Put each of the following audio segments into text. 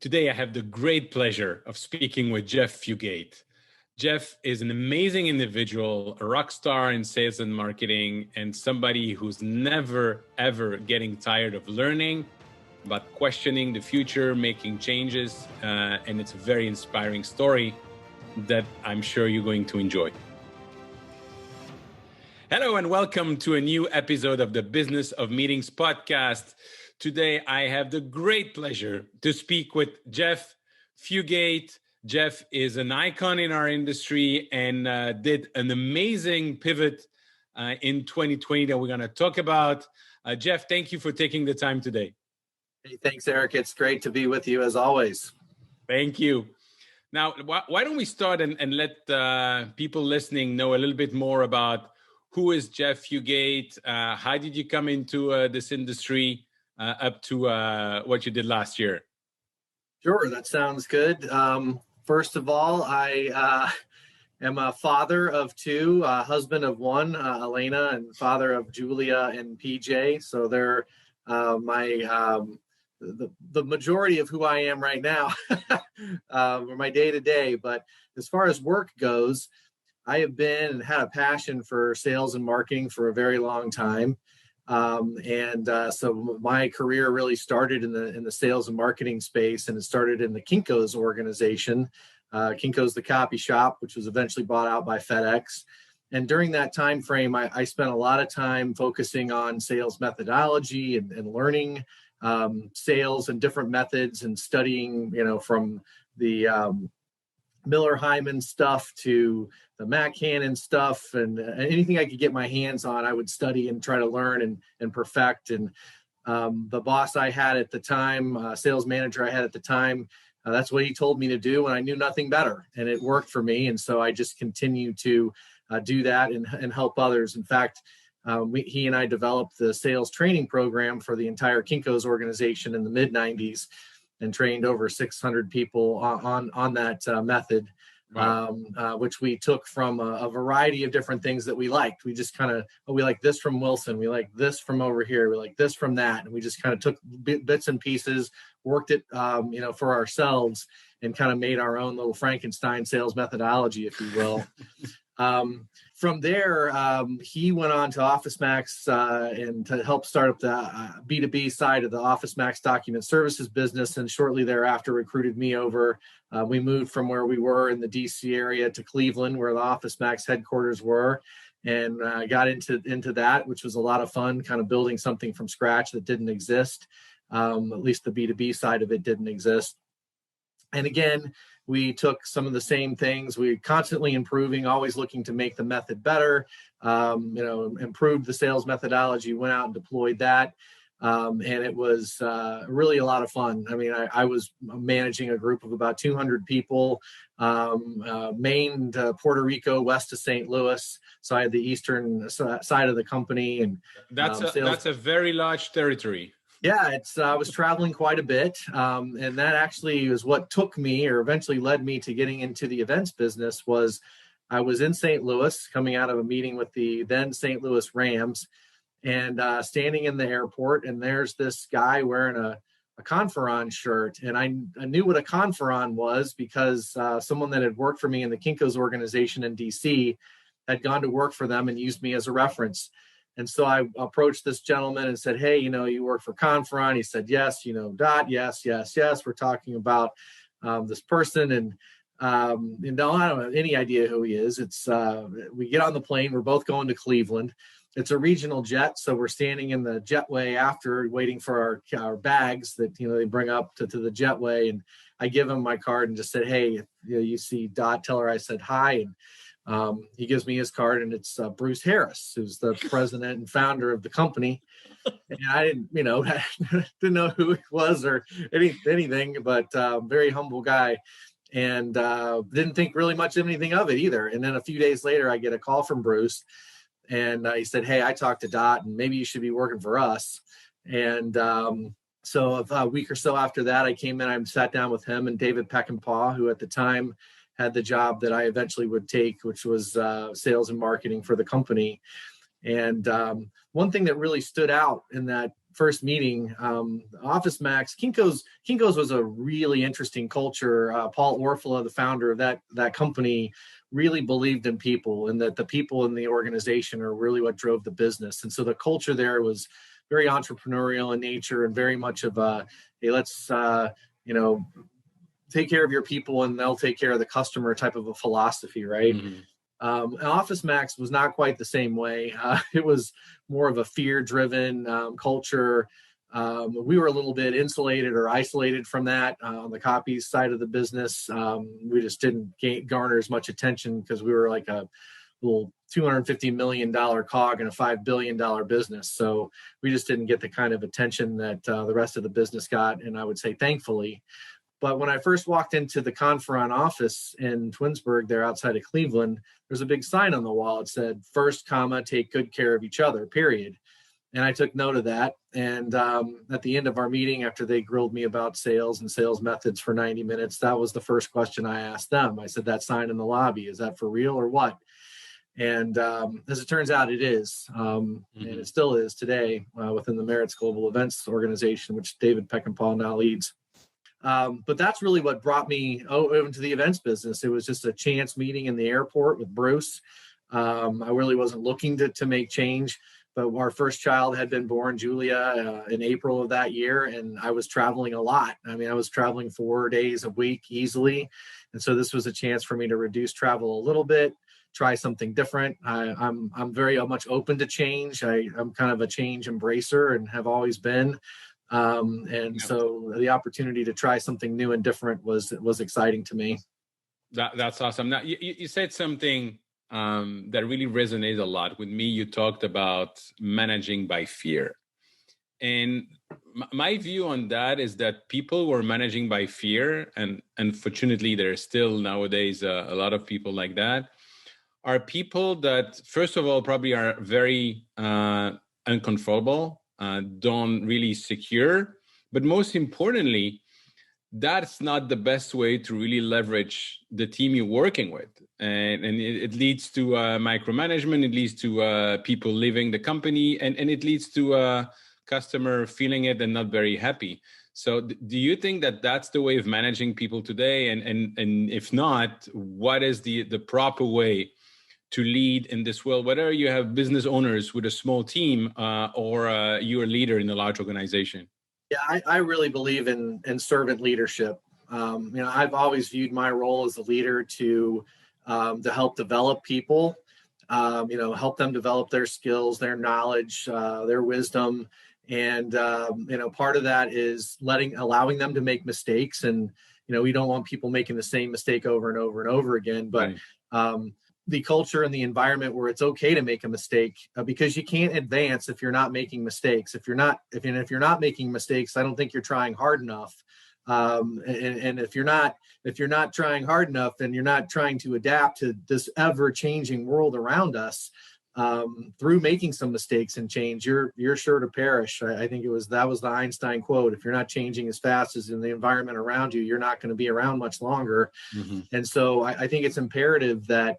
Today, I have the great pleasure of speaking with Jeff Fugate. Jeff is an amazing individual, a rock star in sales and marketing, and somebody who's never, ever getting tired of learning, about questioning the future, making changes, and it's a very inspiring story that I'm sure you're going to enjoy. Hello, and welcome to a new episode of the Business of Meetings podcast. Today, I have the great pleasure to speak with Jeff Fugate. Jeff is an icon in our industry and did an amazing pivot in 2020 that we're going to talk about. Jeff, thank you for taking the time today. Hey, thanks, Eric. It's great to be with you as always. Thank you. Now, why don't we start and let people listening know a little bit more about who is Jeff Fugate? How did you come into this industry up to what you did last year? Sure, that sounds good. First of all, I am a father of two, husband of one, Elena, and father of Julia and PJ. So they're the majority of who I am right now, or my day to day. But as far as work goes, I have been and had a passion for sales and marketing for a very long time. So my career really started in the sales and marketing space, and it started in the Kinko's organization. Kinko's the copy shop, which was eventually bought out by FedEx. And during that time frame, I spent a lot of time focusing on sales methodology and learning sales and different methods and studying, from the Miller Hyman stuff to the Mac Hannon stuff, and anything I could get my hands on, I would study and try to learn and perfect. And the boss I had at the time, sales manager I had at the time, that's what he told me to do, and I knew nothing better, and it worked for me. And so I just continue to do that and help others. In fact, he and I developed the sales training program for the entire Kinko's organization in the mid-90s. And trained over 600 people on that method, wow. Which we took from a variety of different things that we liked. We just kind of, we like this from Wilson, we like this from over here, we like this from that, and we just kind of took bits and pieces, worked it, for ourselves, and kind of made our own little Frankenstein sales methodology, if you will. From there, he went on to OfficeMax and to help start up the B2B side of the OfficeMax document services business, and shortly thereafter recruited me over. We moved from where we were in the DC area to Cleveland, where the OfficeMax headquarters were, and got into that, which was a lot of fun, kind of building something from scratch that didn't exist. At least the B2B side of it didn't exist. And again, we took some of the same things. We constantly improving, always looking to make the method better, improved the sales methodology, went out and deployed that. And it was really a lot of fun. I mean, I was managing a group of about 200 people, Maine to Puerto Rico, west to St. Louis. So I had the eastern side of the company. And that's a very large territory. Yeah, I was traveling quite a bit, and that actually is what took me, or eventually led me to getting into the events business. Was I was in St. Louis, coming out of a meeting with the then St. Louis Rams, and standing in the airport, and there's this guy wearing a Conferon shirt, and I knew what a Conferon was because someone that had worked for me in the Kinko's organization in DC had gone to work for them and used me as a reference. And so I approached this gentleman and said, "Hey, you work for Conferon?" He said, "Yes, Dot, yes. We're talking about this person." And I don't have any idea who he is. It's we get on the plane. We're both going to Cleveland. It's a regional jet, so we're standing in the jetway after, waiting for our bags that they bring up to the jetway. And I give him my card and just said, "Hey, if you see Dot, tell her I said hi." And he gives me his card, and it's Bruce Harris, who's the president and founder of the company. And I didn't know who he was or anything, but very humble guy, and didn't think really much of anything of it either. And then a few days later, I get a call from Bruce, and he said, "Hey, I talked to Dot, and maybe you should be working for us." And so a week or so after that, I came in, I sat down with him and David Peckinpah, who at the time had the job that I eventually would take, which was sales and marketing for the company. And one thing that really stood out in that first meeting, Office Max, Kinko's was a really interesting culture. Paul Orfila, the founder of that company, really believed in people, and that the people in the organization are really what drove the business. And so the culture there was very entrepreneurial in nature, and very much of a, hey, let's take care of your people and they'll take care of the customer type of a philosophy, right? Mm-hmm. Office Max was not quite the same way. It was more of a fear-driven culture. We were a little bit insulated or isolated from that on the copies side of the business. We just didn't garner as much attention because we were like a little $250 million cog in a $5 billion business. So we just didn't get the kind of attention that the rest of the business got, and I would say thankfully. But when I first walked into the Conferon office in Twinsburg, there outside of Cleveland, there's a big sign on the wall. It said, first, take good care of each other, period. And I took note of that. And at the end of our meeting, after they grilled me about sales and sales methods for 90 minutes, that was the first question I asked them. I said, that sign in the lobby, is that for real or what? And as it turns out, it is. And it still is today within the Merritt's Global Events organization, which David Peckinpah now leads. But that's really what brought me into the events business. It was just a chance meeting in the airport with Bruce. I really wasn't looking to make change, but our first child had been born, Julia, in April of that year, and I was traveling a lot. I mean, I was traveling 4 days a week easily, and so this was a chance for me to reduce travel a little bit, try something different. I'm very much open to change. I'm kind of a change embracer and have always been. So the opportunity to try something new and different was exciting to me. That's awesome. Now you said something that really resonates a lot with me. You talked about managing by fear. And my view on that is that people who are managing by fear, and unfortunately there are still nowadays a lot of people like that, are people that, first of all, probably are very uncontrollable, don't really secure, but most importantly, that's not the best way to really leverage the team you're working with. And it leads to micromanagement, it leads to people leaving the company, and it leads to customer feeling it and not very happy. So do you think that that's the way of managing people today? And if not, what is the proper way to lead in this world, whether you have business owners with a small team or you're a leader in a large organization? Yeah, I really believe in servant leadership. I've always viewed my role as a leader to help develop people, help them develop their skills, their knowledge, their wisdom. And, part of that is allowing them to make mistakes. And, we don't want people making the same mistake over and over and over again. But right. The culture and the environment where it's okay to make a mistake, because you can't advance if you're not making mistakes. If you're not making mistakes, I don't think you're trying hard enough. And if you're not trying hard enough and you're not trying to adapt to this ever-changing world around us, through making some mistakes and change, you're sure to perish. I think that was the Einstein quote. If you're not changing as fast as in the environment around you, you're not going to be around much longer. Mm-hmm. And so I think it's imperative that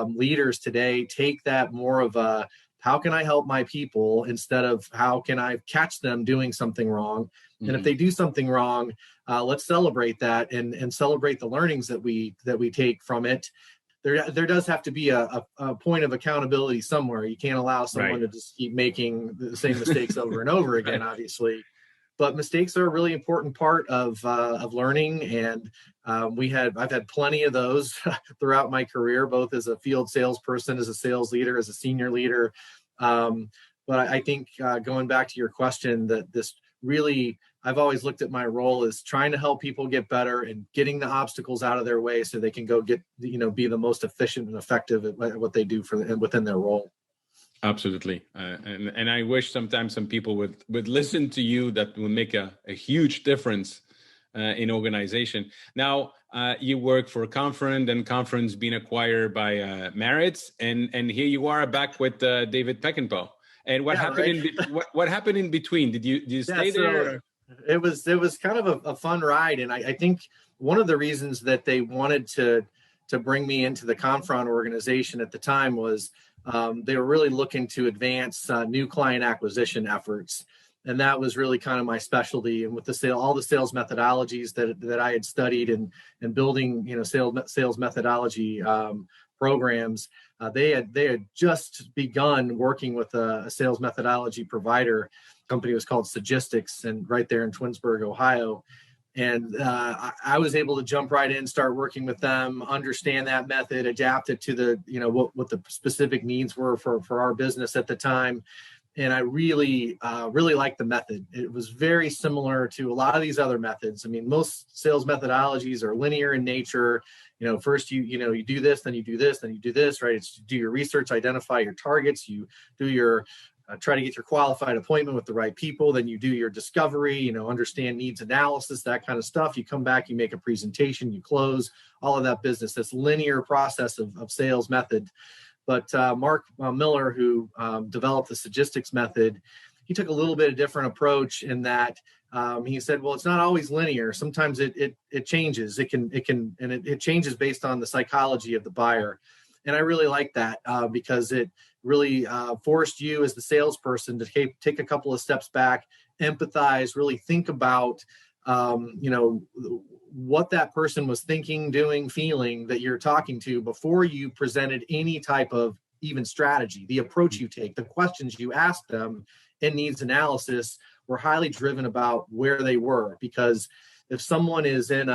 leaders today take that more of a, how can I help my people, instead of how can I catch them doing something wrong? Mm-hmm. And if they do something wrong, let's celebrate that and celebrate the learnings that we take from it. There does have to be a point of accountability somewhere. You can't allow someone right. to just keep making the same mistakes over and over again, right. obviously. But mistakes are a really important part of learning, and I've had plenty of those throughout my career, both as a field salesperson, as a sales leader, as a senior leader. But I think going back to your question, that this really, I've always looked at my role as trying to help people get better and getting the obstacles out of their way so they can go be the most efficient and effective at what they do within their role. Absolutely. And I wish sometimes some people would listen to you. That would make a huge difference in organization. Now, you work for Conferon, and Conferon's been acquired by Meritz, and here you are back with David Peckinpah. And what happened right. What happened in between? Did you stay there? It was kind of a fun ride, and I think one of the reasons that they wanted to bring me into the Conferon organization at the time was they were really looking to advance new client acquisition efforts. And that was really kind of my specialty. And with the all the sales methodologies that I had studied and building, sales methodology programs, they had just begun working with a sales methodology provider. Company was called Sagistics, and right there in Twinsburg, Ohio. And I was able to jump right in, start working with them, understand that method, adapt it to the, what the specific needs were for our business at the time. And I really liked the method. It was very similar to a lot of these other methods. I mean, most sales methodologies are linear in nature. First you do this, then you do this, then you do this, right? It's do your research, identify your targets, you do your try to get your qualified appointment with the right people. Then you do your discovery, understand needs analysis, that kind of stuff. You come back, you make a presentation, you close, all of that business. That's linear process of sales method. But Mark Miller, who developed the Sagistics method, he took a little bit of different approach in that he said, well, it's not always linear. Sometimes it changes. It changes based on the psychology of the buyer. And I really like that because it really forced you as the salesperson to take a couple of steps back, empathize, really think about, what that person was thinking, doing, feeling that you're talking to before you presented any type of even strategy. The approach you take, the questions you ask them in needs analysis were highly driven about where they were. Because if someone is in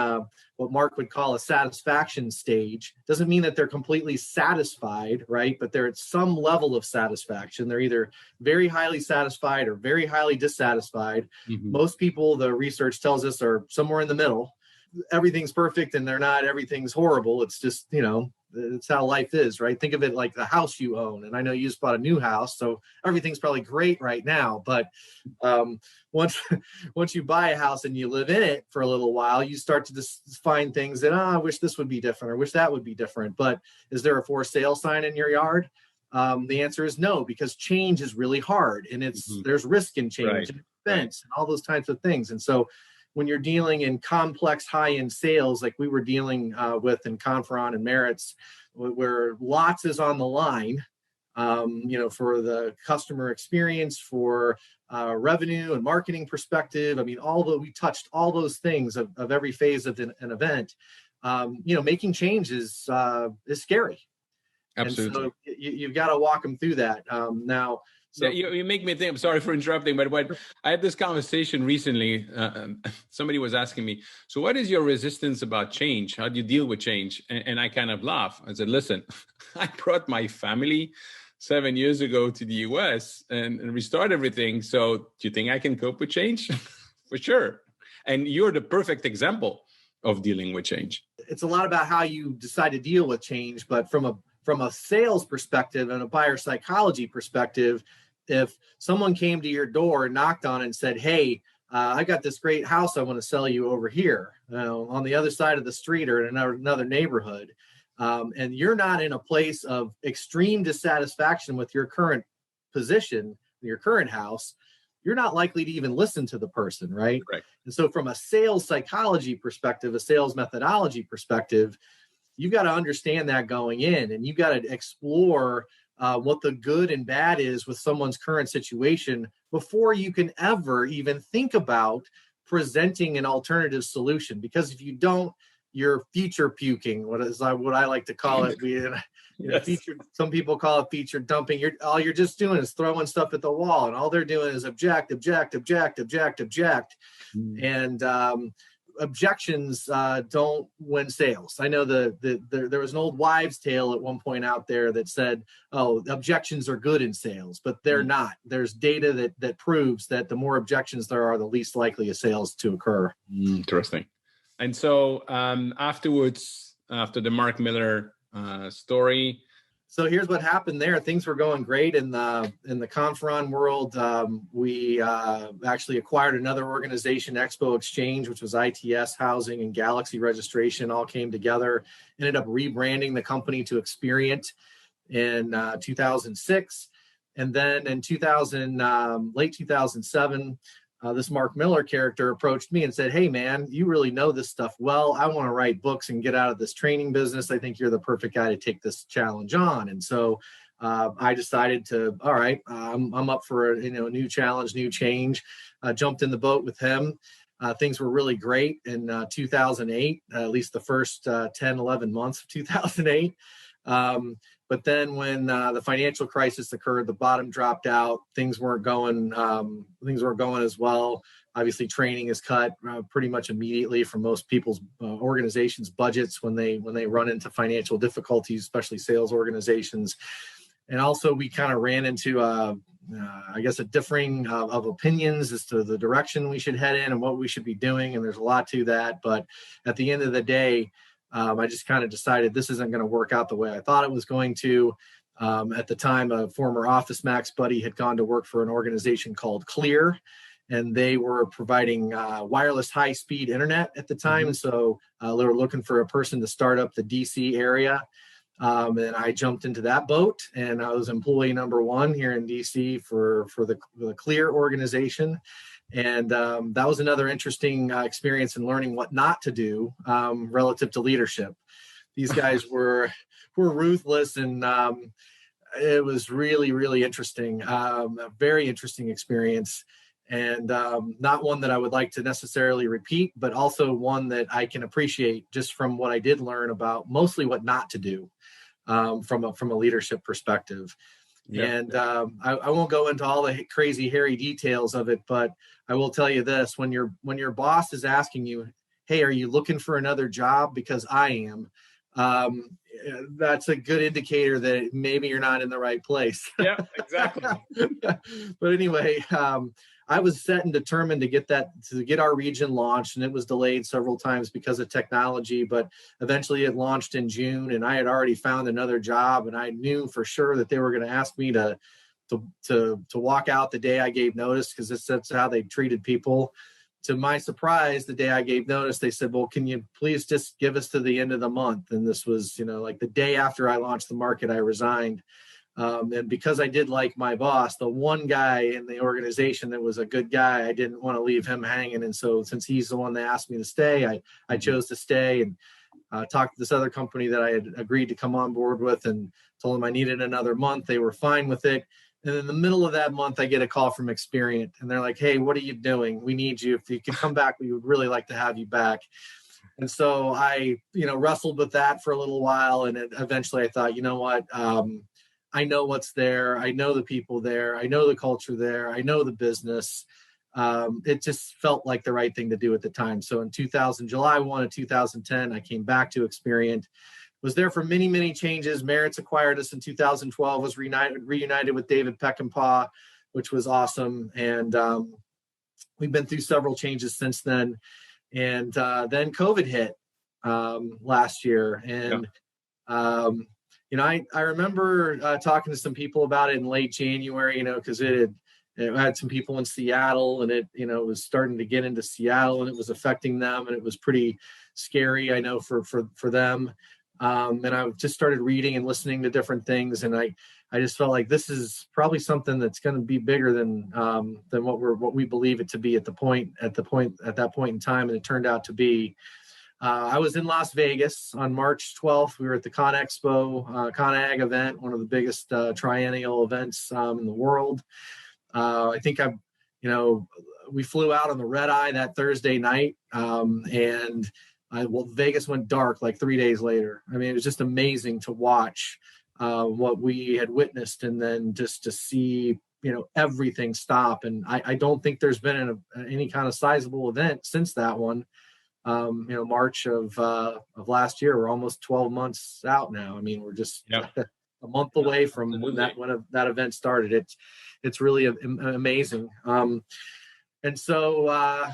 what Mark would call a satisfaction stage, doesn't mean that they're completely satisfied, right? But they're at some level of satisfaction. They're either very highly satisfied or very highly dissatisfied. Mm-hmm. Most people, the research tells us, are somewhere in the middle. Everything's perfect and they're not. Everything's horrible. It's just, it's how life is, right? Think of it like the house you own. And I know you just bought a new house, so everything's probably great right now. But once you buy a house and you live in it for a little while, you start to just find things that, I wish this would be different or wish that would be different. But is there a for sale sign in your yard? The answer is no, because change is really hard. And there's risk in change, right, and expense, and all those types of things. And so when you're dealing in complex high-end sales, like we were dealing with in Confron and Merritt's, where lots is on the line, for the customer experience, for revenue and marketing perspective. I mean, we touched all those things of every phase of an event. Making change is scary. Absolutely. And so you've got to walk them through that. Now, so you make me think, I'm sorry for interrupting, but I had this conversation recently. Somebody was asking me, so what is your resistance about change? How do you deal with change? And I kind of laugh. I said, listen, I brought my family 7 years ago to the US and restart everything. So do you think I can cope with change? For sure. And you're the perfect example of dealing with change. It's a lot about how you decide to deal with change, but from a sales perspective and a buyer psychology perspective, if someone came to your door and knocked on it and said, hey, I got this great house I want to sell you over here, on the other side of the street or in another neighborhood, and you're not in a place of extreme dissatisfaction with your current position, your current house, you're not likely to even listen to the person, right? Right. And so from a sales psychology perspective, a sales methodology perspective, you've got to understand that going in, and you've got to explore what the good and bad is with someone's current situation before you can ever even think about presenting an alternative solution. Because if you don't, you're feature puking, what I like to call it. Yes. Some people call it feature dumping. All you're just doing is throwing stuff at the wall, and all they're doing is object. And objections don't win sales. I know there was an old wives' tale at one point out there that said, "Oh, objections are good in sales," but they're not. There's data that proves that the more objections there are, the least likely a sales to occur. Interesting. And so afterwards, after the Mark Miller story. So here's what happened there. Things were going great in the Confron world. We actually acquired another organization, Expo Exchange, which was ITS Housing and Galaxy Registration, all came together. Ended up rebranding the company to Experience in 2006. And then in late 2007, this Mark Miller character approached me and said, hey, man, you really know this stuff well. I want to write books and get out of this training business. I think you're the perfect guy to take this challenge on. And so I decided to, all right, I'm up for a new challenge, new change. Jumped in the boat with him. Things were really great in 2008, at least the first 10, 11 months of 2008. But then when the financial crisis occurred, the bottom dropped out. Things weren't going as well. Obviously, training is cut pretty much immediately from most people's organizations' budgets when they run into financial difficulties, especially sales organizations. And also, we kind of ran into, I guess, a differing of opinions as to the direction we should head in and what we should be doing. And there's a lot to that. But at the end of the day, I just kind of decided this isn't going to work out the way I thought it was going to. At the time, a former Office Max buddy had gone to work for an organization called Clear, and they were providing wireless high-speed internet at the time. Mm-hmm. So they were looking for a person to start up the DC area. And I jumped into that boat, and I was employee number one here in DC for the Clear organization. And that was another interesting experience in learning what not to do relative to leadership. These guys were ruthless, and it was really, really interesting, a very interesting experience, and not one that I would like to necessarily repeat, but also one that I can appreciate just from what I did learn about mostly what not to do from a leadership perspective. Yeah. And I won't go into all the crazy, hairy details of it, but I will tell you this: when your boss is asking you, "Hey, are you looking for another job?" Because I am, that's a good indicator that maybe you're not in the right place. Yeah, exactly. But anyway, I was set and determined to get our region launched, and it was delayed several times because of technology, but eventually it launched in June, and I had already found another job, and I knew for sure that they were going to ask me to walk out the day I gave notice, because that's how they treated people. To my surprise, the day I gave notice, they said, "Well, can you please just give us to the end of the month?" And this was, like the day after I launched the market, I resigned. And because I did like my boss, the one guy in the organization that was a good guy, I didn't want to leave him hanging. And so since he's the one that asked me to stay, I chose to stay, and talked to this other company that I had agreed to come on board with, and told them I needed another month. They were fine with it. And in the middle of that month, I get a call from Experian, and they're like, "Hey, what are you doing? We need you. If you can come back, we would really like to have you back." And so I, wrestled with that for a little while. And eventually I thought, you know what? I know what's there. I know the people there. I know the culture there. I know the business. It just felt like the right thing to do at the time. So in July 1 of 2010, I came back to Experian. Was there for many, many changes. Merit's acquired us in 2012, was reunited with David Peckinpah, which was awesome. And we've been through several changes since then. And then COVID hit last year. And, I remember talking to some people about it in late January, because it had some people in Seattle, and it was starting to get into Seattle, and it was affecting them. And it was pretty scary, I know, for them. And I just started reading and listening to different things, and I just felt like this is probably something that's going to be bigger than what we believe it to be at that point in time, and it turned out to be. I was in Las Vegas on March 12th. We were at the ConExpo, ConAg event, one of the biggest triennial events in the world. I think we flew out on the red eye that Thursday night, and Vegas went dark like 3 days later. I mean, it was just amazing to watch what we had witnessed, and then just to see, everything stop. And I don't think there's been any kind of sizable event since that one. March of last year. We're almost 12 months out now. I mean, we're just a month away from when that event started. It's really amazing. And so,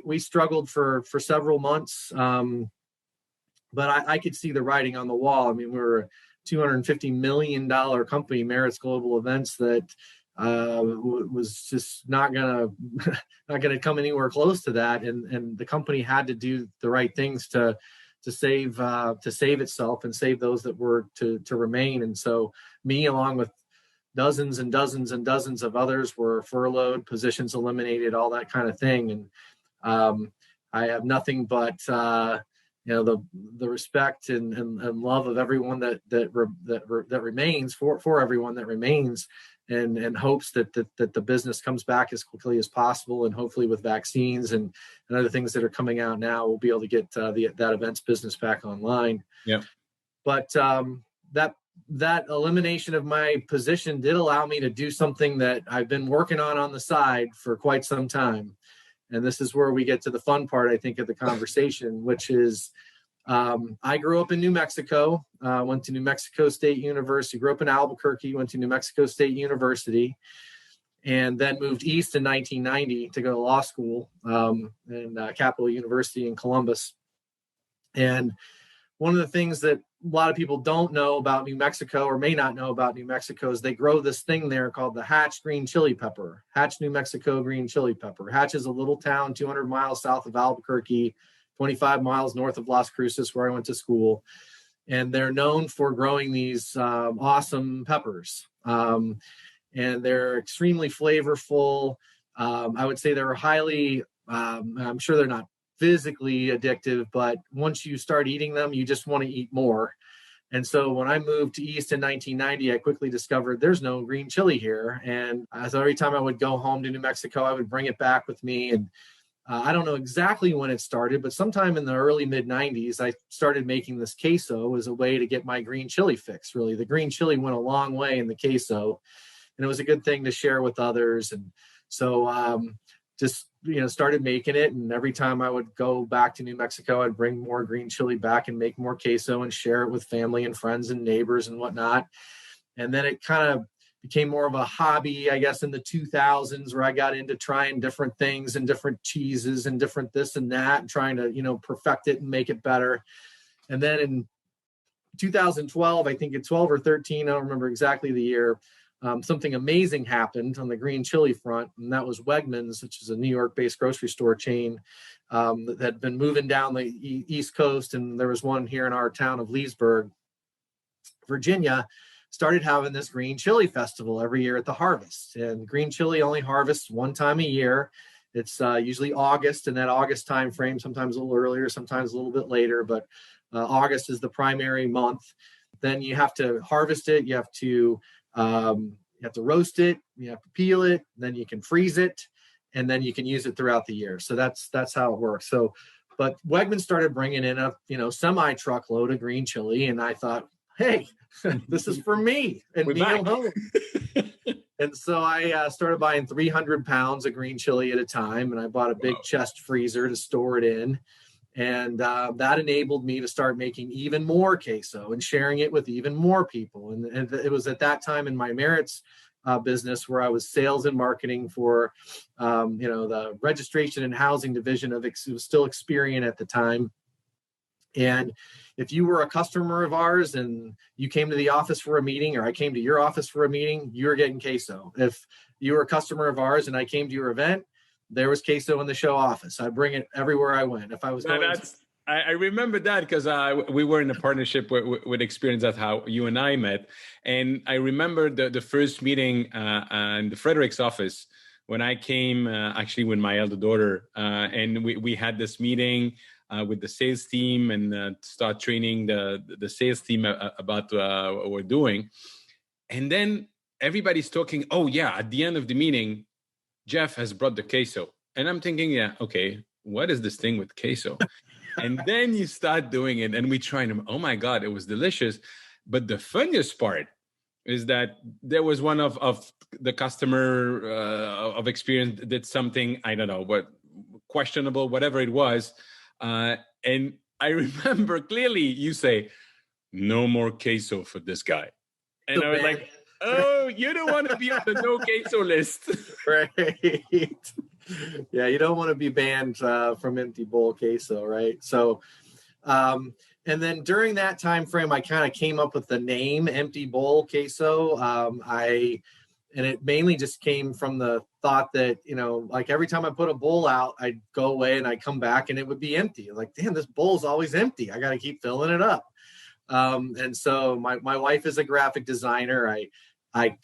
we struggled for several months, but I could see the writing on the wall. I mean, we were a $250 million company, Merit's Global Events, that was just not gonna come anywhere close to that. And the company had to do the right things to save itself and save those that were to remain. And so me, along with dozens and dozens and dozens of others, were furloughed, positions eliminated, all that kind of thing. And I have nothing but the respect and love of everyone that remains for everyone that remains, and hopes that the business comes back as quickly as possible, and hopefully with vaccines and other things that are coming out now, we'll be able to get that events business back online. Yeah. But that elimination of my position did allow me to do something that I've been working on the side for quite some time. And this is where we get to the fun part, I think, of the conversation, which is I grew up in New Mexico, went to New Mexico State University, grew up in Albuquerque, went to New Mexico State University, and then moved east in 1990 to go to law school in Capital University in Columbus. And one of the things that a lot of people don't know about New Mexico, or may not know about New Mexico, is they grow this thing there called the Hatch green chili pepper. Hatch, New Mexico green chili pepper. Hatch is a little town 200 miles south of Albuquerque, 25 miles north of Las Cruces, where I went to school. And they're known for growing these awesome peppers. And they're extremely flavorful. I would say they're highly, I'm sure they're not physically addictive, but once you start eating them, you just want to eat more. And so when I moved to East in 1990, I quickly discovered there's no green chili here. And so every time I would go home to New Mexico, I would bring it back with me. And I don't know exactly when it started, but sometime in the early mid 90s, I started making this queso as a way to get my green chili fix. Really, the green chili went a long way in the queso, and it was a good thing to share with others. And so just started making it, and every time I would go back to New Mexico, I'd bring more green chili back and make more queso and share it with family and friends and neighbors and whatnot. And then it kind of became more of a hobby, I guess, in the 2000s, where I got into trying different things and different cheeses and different this and that, and trying to perfect it and make it better. And then in 2012, I think it's 12 or 13, I don't remember exactly the year, something amazing happened on the green chili front, and that was Wegmans, which is a New York-based grocery store chain that had been moving down the East Coast, and there was one here in our town of Leesburg, Virginia, started having this green chili festival every year at the harvest. And green chili only harvests one time a year. It's usually August, in that August time frame, sometimes a little earlier, sometimes a little bit later, but August is the primary month. Then you have to harvest it, you have to roast it, you have to peel it, then you can freeze it, and then you can use it throughout the year. So that's how it works. So, but Wegmans started bringing in a semi truckload of green chili, and I thought, hey, this is for me and me alone. And so I started buying 300 pounds of green chili at a time, and I bought a big chest freezer to store it in. And that enabled me to start making even more queso and sharing it with even more people. And it was at that time in my Merritt's business, where I was sales and marketing for, the registration and housing division of it was still Experian at the time. And if you were a customer of ours and you came to the office for a meeting, or I came to your office for a meeting, you were getting queso. If you were a customer of ours and I came to your event, there was queso in the show office. I bring it everywhere I went. If I was I remember that because we were in a partnership with Experience. That's how you and I met. And I remember the first meeting in the Frederick's office when I came actually with my elder daughter. And we had this meeting with the sales team and start training the sales team about what we're doing. And then everybody's talking, oh yeah, at the end of the meeting, Jeff has brought the queso. And I'm thinking, yeah, okay, what is this thing with queso? And then you start doing it and we try them. Oh my God, it was delicious. But the funniest part is that there was one of the customer of Experience did something, I don't know, but questionable, whatever it was. And I remember clearly you say, no more queso for this guy. And I was like, oh, you don't want to be on the no queso list. Right. Yeah, you don't want to be banned from empty bowl queso, right? So, and then during that time frame, I kind of came up with the name Empty Bowl Queso. And it mainly just came from the thought that, like every time I put a bowl out, I'd go away and I'd come back and it would be empty. Like, damn, this bowl's always empty. I got to keep filling it up. And so my wife is a graphic designer. I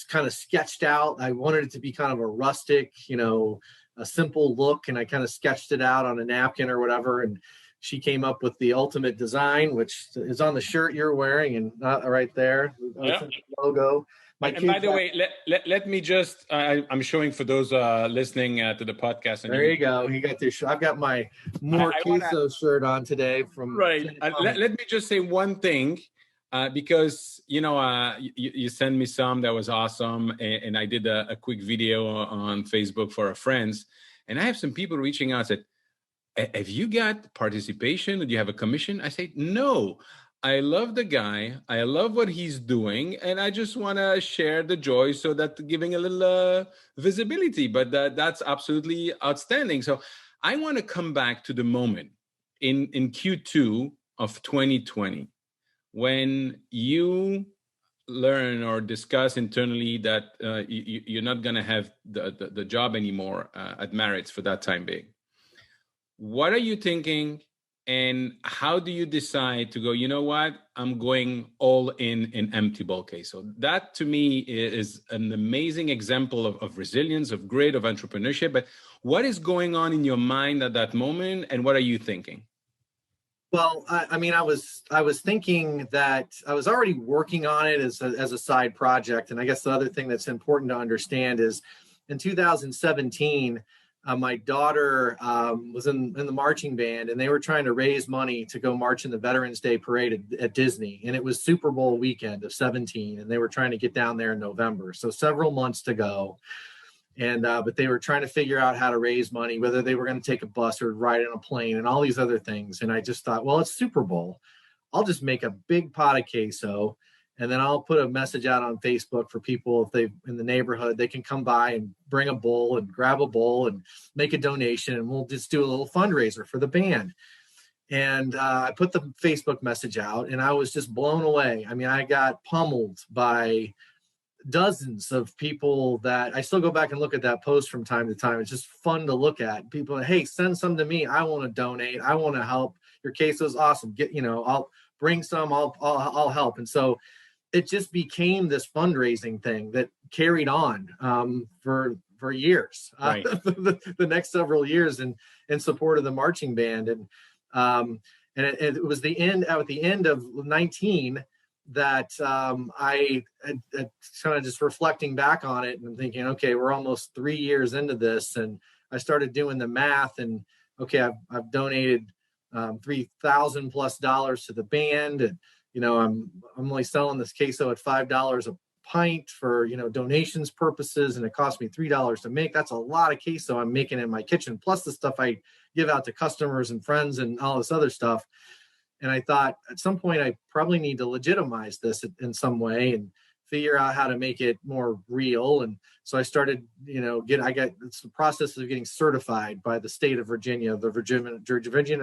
kind of sketched out, I wanted it to be kind of a rustic, a simple look. And I kind of sketched it out on a napkin or whatever. And she came up with the ultimate design, which is on the shirt you're wearing and not right there. Yeah. Logo. And by the way, let me just, I'm showing for those listening to the podcast. There you go. You got this. I've got my more queso shirt on today from. Right. Let me just say one thing, because, you sent me some that was awesome. And I did a quick video on Facebook for our friends. And I have some people reaching out and said, have you got participation? Do you have a commission? I say, no. I love the guy. I love what he's doing. And I just want to share the joy so that giving a little visibility. But that's absolutely outstanding. So I want to come back to the moment in Q2 of 2020 when you learn or discuss internally that you're not going to have the job anymore at Maritz for that time being. What are you thinking? And how do you decide to go, you know what, I'm going all in empty bulk queso? That to me is an amazing example of resilience, of grit, of entrepreneurship. But what is going on in your mind at that moment? And what are you thinking? Well, I was thinking that I was already working on it as a side project. And I guess the other thing that's important to understand is in 2017, my daughter was in the marching band, and they were trying to raise money to go march in the Veterans Day Parade at Disney. And it was Super Bowl weekend of 17, and they were trying to get down there in November. So several months to go. And but they were trying to figure out how to raise money, whether they were going to take a bus or ride on a plane and all these other things. And I just thought, well, it's Super Bowl. I'll just make a big pot of queso. And then I'll put a message out on Facebook for people, if they in the neighborhood, they can come by and bring a bowl and grab a bowl and make a donation. And we'll just do a little fundraiser for the band. And I put the Facebook message out, and I was just blown away. I mean, I got pummeled by dozens of people that I still go back and look at that post from time to time. It's just fun to look at. People, hey, send some to me. I want to donate. I want to help. Your queso is awesome. I'll bring some. I'll help. And so it just became this fundraising thing that carried on for years, right. the next several years in support of the marching band. And it was at the end of 19 that I kind of just reflecting back on it and thinking, okay, we're almost 3 years into this. And I started doing the math, and okay, I've donated $3,000+ to the band. And I'm only selling this queso at $5 a pint for, donations purposes. And it cost me $3 to make. That's a lot of queso I'm making in my kitchen, plus the stuff I give out to customers and friends and all this other stuff. And I thought at some point I probably need to legitimize this in some way and figure out how to make it more real. And so I started, it's the process of getting certified by the state of Virginia, the Virginia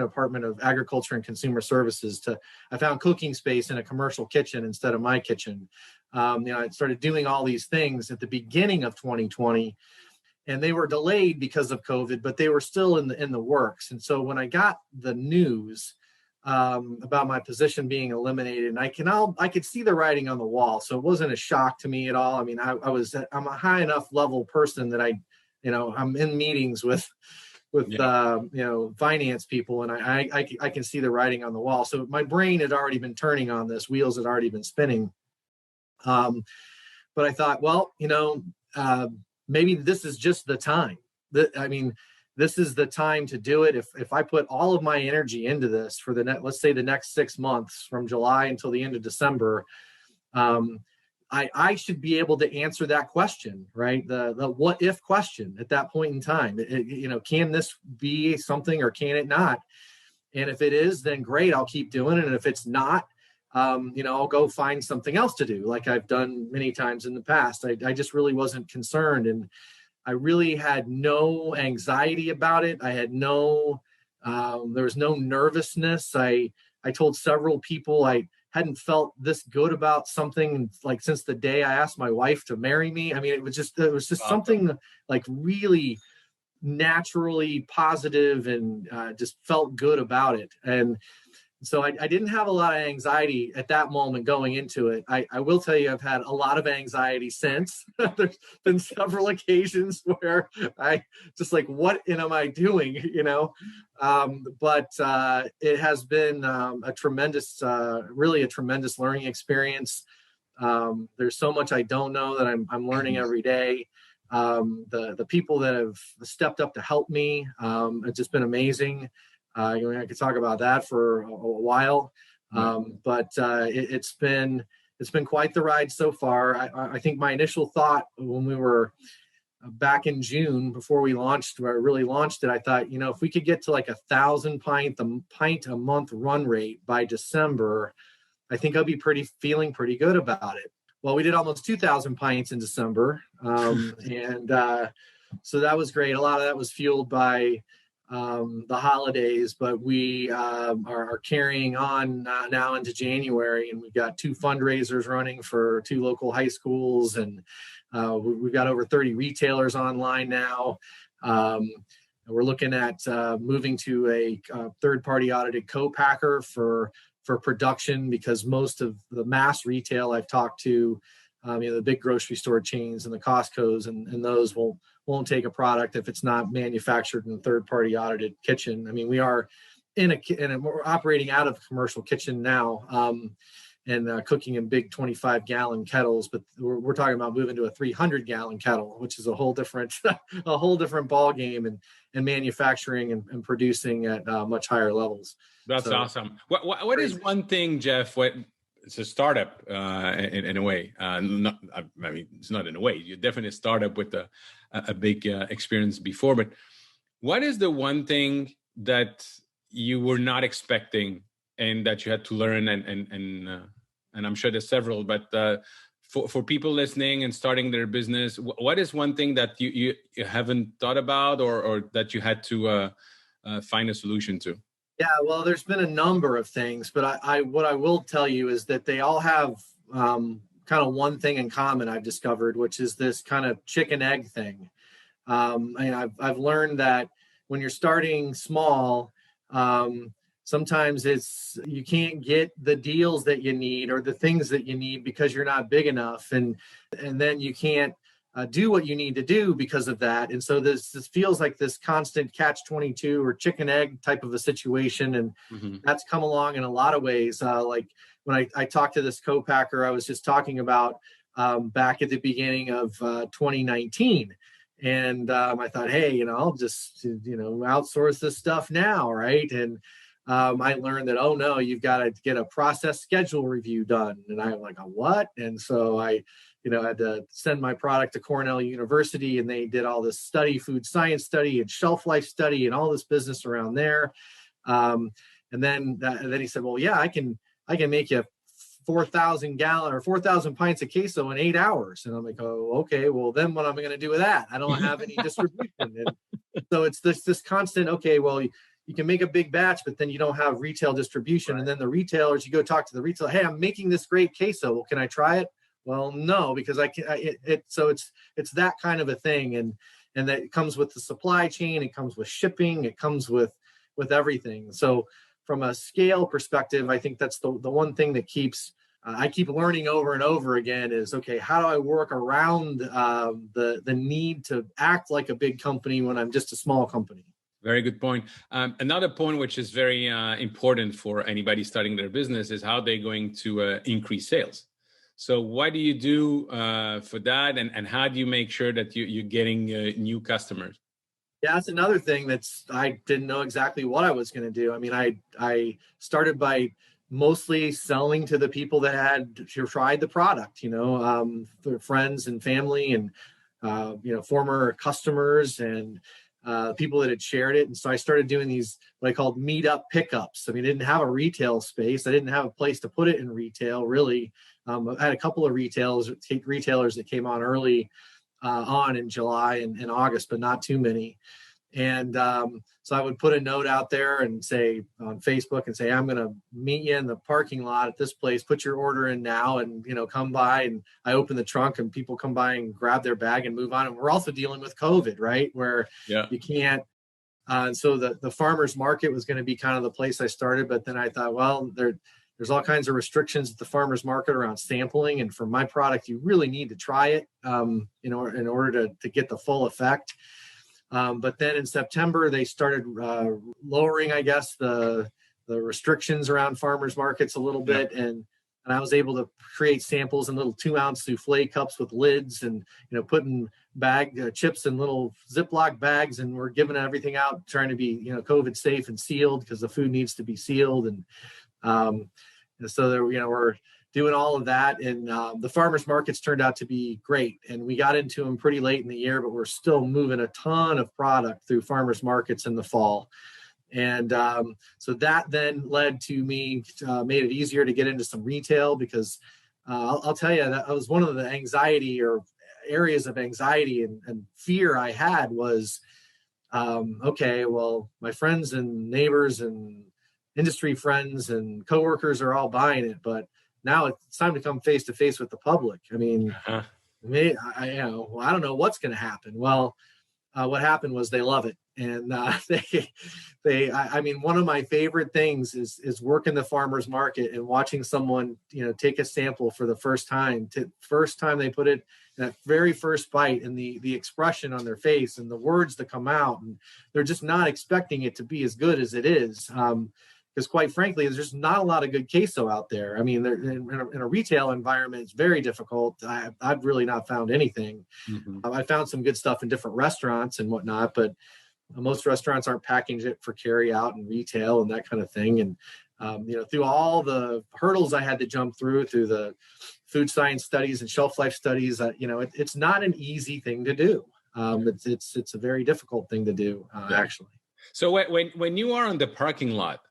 Department of Agriculture and Consumer Services. I found cooking space in a commercial kitchen instead of my kitchen. I started doing all these things at the beginning of 2020, and they were delayed because of COVID, but they were still in the works. And so when I got the news about my position being eliminated, and I could see the writing on the wall. So it wasn't a shock to me at all. I mean, I'm a high enough level person that I'm in meetings with finance people, and I can see the writing on the wall. So my brain had already been turning on this, wheels had already been spinning. But I thought, well, maybe this is just the time. This is the time to do it. If I put all of my energy into this for let's say the next 6 months from July until the end of December, I should be able to answer that question, right? The what if question at that point in time. Can this be something or can it not? And if it is, then great, I'll keep doing it. And if it's not, I'll go find something else to do, like I've done many times in the past. I just really wasn't concerned, and I really had no anxiety about it. I had there was no nervousness. I told several people I hadn't felt this good about something like since the day I asked my wife to marry me. I mean, it was just something like really naturally positive, and just felt good about it. And So I didn't have a lot of anxiety at that moment going into it. I will tell you, I've had a lot of anxiety since. There's been several occasions where I just like, what am I doing? But it has been a tremendous, really a tremendous learning experience. There's so much I don't know that I'm learning every day. The people that have stepped up to help me, it's just been amazing. I could talk about that for a while, but it's been quite the ride so far. I think my initial thought when we were back in June before we really launched it, I thought, if we could get to like 1,000 pint a month run rate by December, I think I'll be feeling pretty good about it. Well, we did almost 2,000 pints in December, and so that was great. A lot of that was fueled by the holidays, but we are carrying on now into January, and we've got 2 fundraisers running for 2 local high schools, and we've got over 30 retailers online now. We're looking at moving to a third-party audited co-packer for production, because most of the mass retail I've talked to, the big grocery store chains and the Costco's and those won't take a product if it's not manufactured in a third-party audited kitchen. I mean, we are we're operating out of a commercial kitchen now, and cooking in big 25-gallon kettles, but we're talking about moving to a 300-gallon kettle, which is a whole different ball game, and manufacturing and producing at much higher levels. That's awesome. What is one thing, Jeff? It's a startup in a way. It's not in a way. You're definitely a startup with a big experience before. But what is the one thing that you were not expecting and that you had to learn? And I'm sure there's several. But for people listening and starting their business, what is one thing that you haven't thought about or that you had to find a solution to? Yeah, well, there's been a number of things, but what I will tell you is that they all have kind of one thing in common I've discovered, which is this kind of chicken egg thing. I've learned that when you're starting small, sometimes you can't get the deals that you need or the things that you need because you're not big enough, and then you can't do what you need to do because of that. And so this feels like this constant catch-22 or chicken egg type of a situation. And that's come along in a lot of ways. Like when I talked to this co-packer I was just talking about back at the beginning of 2019. And I thought, hey, I'll just, outsource this stuff now. Right. And I learned that, oh no, you've got to get a process schedule review done. And I'm like, a what? And so I had to send my product to Cornell University, and they did all this food science study and shelf life study and all this business around there. And then he said, well, yeah, I can make you 4,000 gallon or 4,000 pints of queso in 8 hours. And I'm like, oh, okay, well then what am I going to do with that? I don't have any distribution. And so it's this constant, okay, well, you can make a big batch, but then you don't have retail distribution. Right. And then the retailers, you go talk to the retailer, hey, I'm making this great queso. Well, can I try it? Well, no, because so it's that kind of a thing. And that it comes with the supply chain, it comes with shipping, it comes with everything. So from a scale perspective, I think that's the one thing that I keep learning over and over again is, okay, how do I work around the need to act like a big company when I'm just a small company? Very good point. Another point which is very important for anybody starting their business is how they're going to increase sales. So what do you do for that? And how do you make sure that you're getting new customers? Yeah, that's another thing I didn't know exactly what I was going to do. I mean, I started by mostly selling to the people that had tried the product, for friends and family and, former customers and people that had shared it. And so I started doing these, what I called meetup pickups. I mean, I didn't have a retail space. I didn't have a place to put it in retail, really. I had a couple of retailers that came on early on in July and August, but not too many. And so I would put a note out there and say on Facebook and say, I'm going to meet you in the parking lot at this place. Put your order in now and, come by. And I open the trunk and people come by and grab their bag and move on. And we're also dealing with COVID, right? Where you can't And so the farmers market was going to be kind of the place I started. But then I thought, well, there's all kinds of restrictions at the farmers market around sampling. And for my product, you really need to try it, in order to get the full effect. But then in September, they started lowering, I guess, the restrictions around farmers markets a little bit. And I was able to create samples in little 2-ounce souffle cups with lids, and putting chips in little Ziploc bags, and we're giving everything out, trying to be COVID safe and sealed, because the food needs to be sealed. And so there, we're doing all of that, and the farmers markets turned out to be great. And we got into them pretty late in the year, but we're still moving a ton of product through farmers markets in the fall. And so that then led to me, made it easier to get into some retail, because I'll tell you, that was one of the anxiety or areas of anxiety and fear I had was, okay, well, my friends and neighbors and industry friends and coworkers are all buying it, but now it's time to come face to face with the public. I mean, I don't know what's going to happen. Well, what happened was they love it. And I mean, one of my favorite things is working the farmer's market and watching someone, take a sample for the first time. First time they put it, that very first bite, and the expression on their face and the words that come out, and they're just not expecting it to be as good as it is. Because quite frankly, there's just not a lot of good queso out there. I mean, in a retail environment, it's very difficult. I've really not found anything. Mm-hmm. I found some good stuff in different restaurants and whatnot, but most restaurants aren't packaging it for carry out and retail and that kind of thing. And, through all the hurdles I had to jump through the food science studies and shelf life studies, it's not an easy thing to do. It's a very difficult thing to do, actually. So when you are on the parking lot,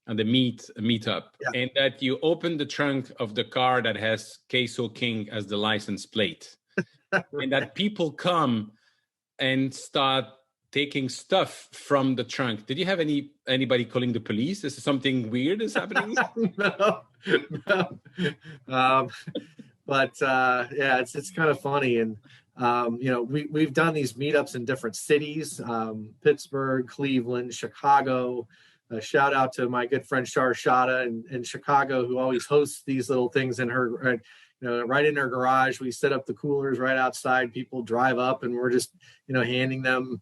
on the meetup, and that you open the trunk of the car that has Queso King as the license plate, and that people come and start taking stuff from the trunk. Did you have anybody calling the police? Is something weird is happening? No. But it's kind of funny. And we've done these meetups in different cities, Pittsburgh, Cleveland, Chicago. Shout out to my good friend Shada in Chicago, who always hosts these little things in her, right in her garage. We set up the coolers right outside. People drive up, and we're just, handing them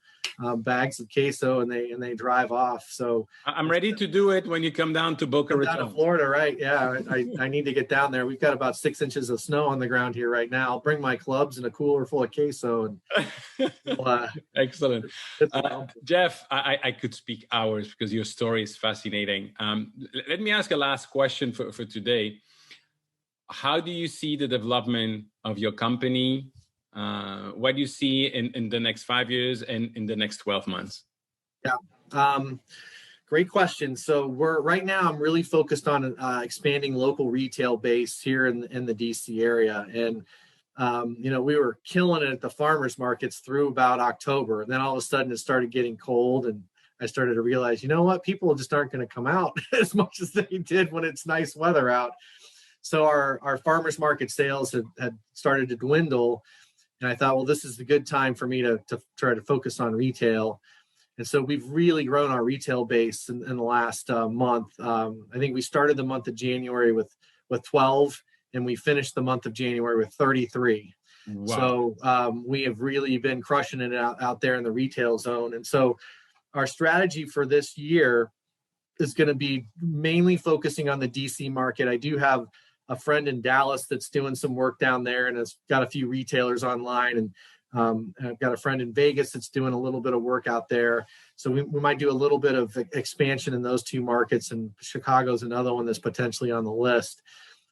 bags of queso, and they drive off. So I'm ready to do it when you come down to Boca Raton. Down to Florida, right? Yeah, I need to get down there. We've got about 6 inches of snow on the ground here right now. I'll bring my clubs and a cooler full of queso. And excellent. Jeff, I could speak hours because your story is fascinating. Let me ask a last question for today. How do you see the development of your company? What do you see in the next 5 years and in the next 12 months? Yeah, great question. So right now I'm really focused on expanding local retail base here in the DC area. And, we were killing it at the farmers markets through about October. And then all of a sudden it started getting cold, and I started to realize, people just aren't going to come out as much as they did when it's nice weather out. So our farmers market sales had started to dwindle. And I thought, well, this is the good time for me to try to focus on retail. And so we've really grown our retail base in the last month. I think we started the month of January with 12, and we finished the month of January with 33. Wow. So we have really been crushing it out there in the retail zone. And so our strategy for this year is going to be mainly focusing on the DC market. I do have a friend in Dallas that's doing some work down there, and has got a few retailers online. And I've got a friend in Vegas that's doing a little bit of work out there. So we might do a little bit of expansion in those two markets, and Chicago's another one that's potentially on the list.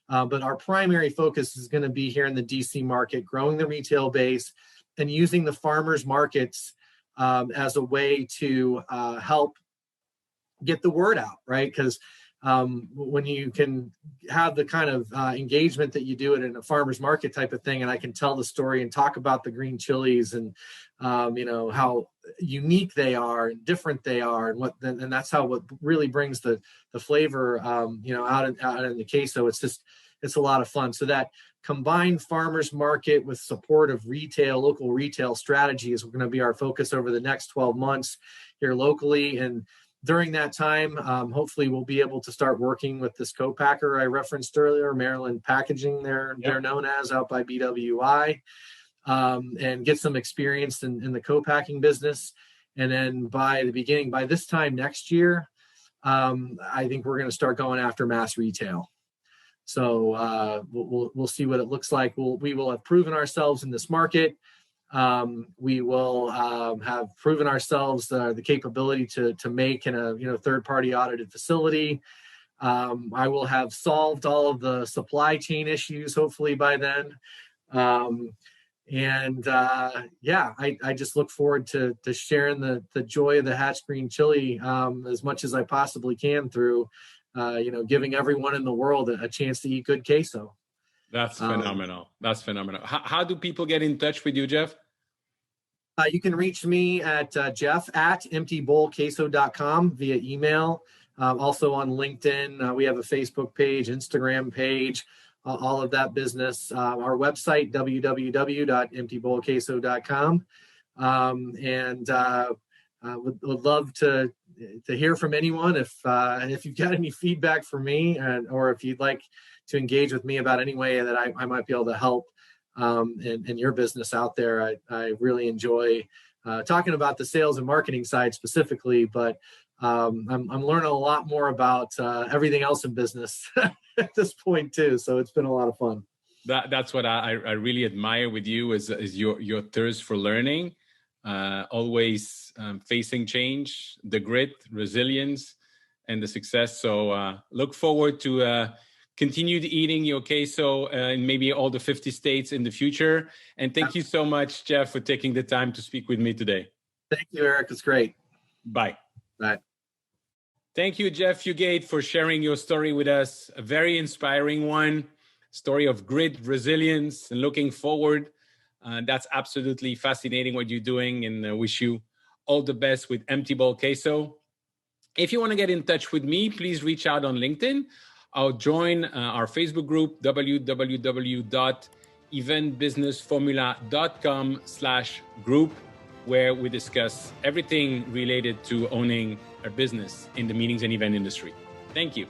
But our primary focus is going to be here in the DC market, growing the retail base and using the farmers markets as a way to help get the word out, right? Because when you can have the kind of engagement that you do it in a farmer's market type of thing, and I can tell the story and talk about the green chilies and how unique they are and different they are, and that's how what really brings the flavor out in the queso. it's a lot of fun. So that combined farmers market with support of retail, local retail strategy is going to be our focus over the next 12 months here locally. And during that time, hopefully we'll be able to start working with this co-packer I referenced earlier, Maryland Packaging, they're known as, out by BWI, and get some experience in the co-packing business. And then by this time next year, I think we're going to start going after mass retail. So we'll see what it looks like. We will have proven ourselves in this market. We will have proven ourselves the capability to make in a third-party audited facility. I will have solved all of the supply chain issues hopefully by then. I just look forward to sharing the joy of the Hatch Green Chili as much as I possibly can through giving everyone in the world a chance to eat good queso. That's phenomenal. That's phenomenal. How do people get in touch with you, Jeff? You can reach me at jeff@emptybowlqueso.com via email. Also on LinkedIn, we have a Facebook page, Instagram page, all of that business. Our website, www.emptybowlqueso.com. Would love to hear from anyone if you've got any feedback for me, or if you'd like to engage with me about any way that I might be able to help in your business out there. I really enjoy talking about the sales and marketing side specifically, but I'm learning a lot more about everything else in business at this point too. So it's been a lot of fun. That's what I really admire with you is your thirst for learning, always facing change, the grit, resilience, and the success. So look forward to continued eating your queso in maybe all the 50 states in the future. And thank you so much, Jeff, for taking the time to speak with me today. Thank you, Eric. It's great. Bye. Bye. Thank you, Jeff Fugate, for sharing your story with us. A very inspiring one. Story of grit, resilience, and looking forward. That's absolutely fascinating what you're doing, and I wish you all the best with Empty Bowl Queso. If you want to get in touch with me, please reach out on LinkedIn. I'll join our Facebook group, www.eventbusinessformula.com/group, where we discuss everything related to owning a business in the meetings and event industry. Thank you.